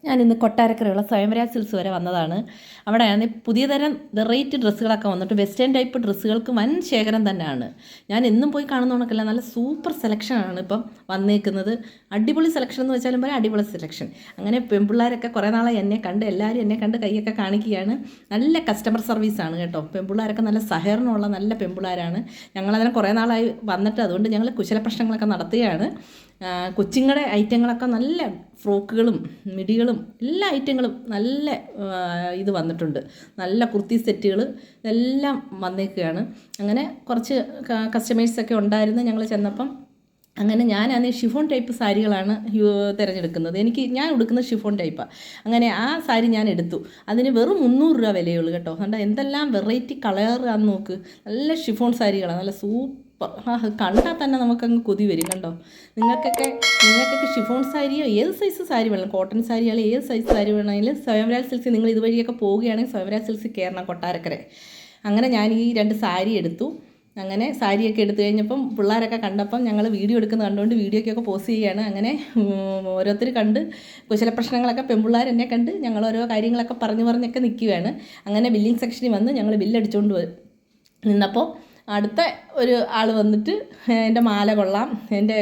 ഞാനിന്ന് കൊട്ടാരക്കരയുള്ള സ്വയംവരാജ് സിൽക്സ് വരെ വന്നതാണ്. അവിടെയാണ് പുതിയ തരം വെറൈറ്റി ഡ്രസ്സുകളൊക്കെ വന്നിട്ട് വെസ്റ്റേൺ ടൈപ്പ് ഡ്രസ്സുകൾക്ക് വൻ ശേഖരം തന്നെയാണ്. ഞാൻ എന്നും പോയി കാണുന്ന കണക്കല്ല, നല്ല സൂപ്പർ സെലക്ഷനാണ് ഇപ്പം വന്നേക്കുന്നത്. അടിപൊളി സെലക്ഷൻ എന്ന് വെച്ചാലും പോലെ അടിപൊളി സെലക്ഷൻ. അങ്ങനെ പെൺപിള്ളേരൊക്കെ കുറേ നാളെ എന്നെ കണ്ട് എല്ലാവരും എന്നെ കണ്ട് കൈയൊക്കെ കാണിക്കുകയാണ്. നല്ല കസ്റ്റമർ സർവീസാണ് കേട്ടോ. പെൺപിള്ളേരൊക്കെ നല്ല സഹകരണമുള്ള നല്ല പെൺപിള്ളേരാണ്. ഞങ്ങളതിനെ കുറേ നാളായി വന്നിട്ട് അതുകൊണ്ട് ഞങ്ങൾ കുശല പ്രശ്നങ്ങളൊക്കെ നടത്തുകയാണ്. കൊച്ചിങ്ങളുടെ ഐറ്റങ്ങളൊക്കെ നല്ല ഫ്രോക്കുകളും മിടികളും എല്ലാ ഐറ്റങ്ങളും നല്ല ഇത് വന്നിട്ടുണ്ട്. നല്ല കുർത്തി സെറ്റുകൾ എല്ലാം വന്നേക്കുകയാണ്. അങ്ങനെ കുറച്ച് കസ്റ്റമേഴ്സൊക്കെ ഉണ്ടായിരുന്നു ഞങ്ങൾ ചെന്നപ്പം. അങ്ങനെ ഞാനാണ് ഷിഫോൺ ടൈപ്പ് സാരികളാണ് തിരഞ്ഞെടുക്കുന്നത്. ഞാൻ ഉടുക്കുന്നത് ഷിഫോൺ ടൈപ്പാണ്. അങ്ങനെ ആ സാരി ഞാൻ എടുത്തു. അതിന് വെറും 300 രൂപ വിലയുള്ളൂ കേട്ടോ. കണ്ടോ എന്തെല്ലാം വെറൈറ്റി കളറാന്ന് നോക്ക്. നല്ല ഷിഫോൺ സാരികളാണ്, നല്ല സൂപ്പർ. കണ്ടാൽ തന്നെ നമുക്കങ്ങ് കൊതി വരും. കണ്ടോ നിങ്ങൾക്കൊക്കെ ഷിഫോൺ സാരിയോ ഏത് സൈസ് സാരി വേണം, കോട്ടൺ സാരിയാലും ഏത് സൈസ് സാരി വേണമെങ്കിലും സ്വയംവരാജ് സിൽക്സിൽ നിങ്ങൾ ഇതുവഴിയൊക്കെ പോവുകയാണെങ്കിൽ സ്വയംവരാജ് സിൽക്സിൽ കയറണം കൊട്ടാരക്കര. അങ്ങനെ ഞാൻ ഈ 2 സാരി എടുത്തു. അങ്ങനെ സാരിയൊക്കെ എടുത്തു കഴിഞ്ഞപ്പം പിള്ളേരൊക്കെ കണ്ടപ്പം ഞങ്ങൾ വീഡിയോ എടുക്കുന്നത് കണ്ടുകൊണ്ട് വീഡിയോയ്ക്കൊക്കെ പോസ്റ്റ് ചെയ്യുകയാണ്. അങ്ങനെ ഓരോരുത്തർ കണ്ട് കുശല പ്രശ്നങ്ങളൊക്കെ പെൺപിള്ളേർ എന്നെ കണ്ട് ഞങ്ങൾ ഓരോ കാര്യങ്ങളൊക്കെ പറഞ്ഞൊക്കെ നിൽക്കുകയാണ്. അങ്ങനെ ബില്ലിംഗ് സെക്ഷനിൽ വന്ന് ഞങ്ങൾ ബില്ലടിച്ചുകൊണ്ട് നിന്നപ്പോൾ അടുത്ത ഒരു ആൾ വന്നിട്ട് എൻ്റെ മാല കൊള്ളാം, എൻ്റെ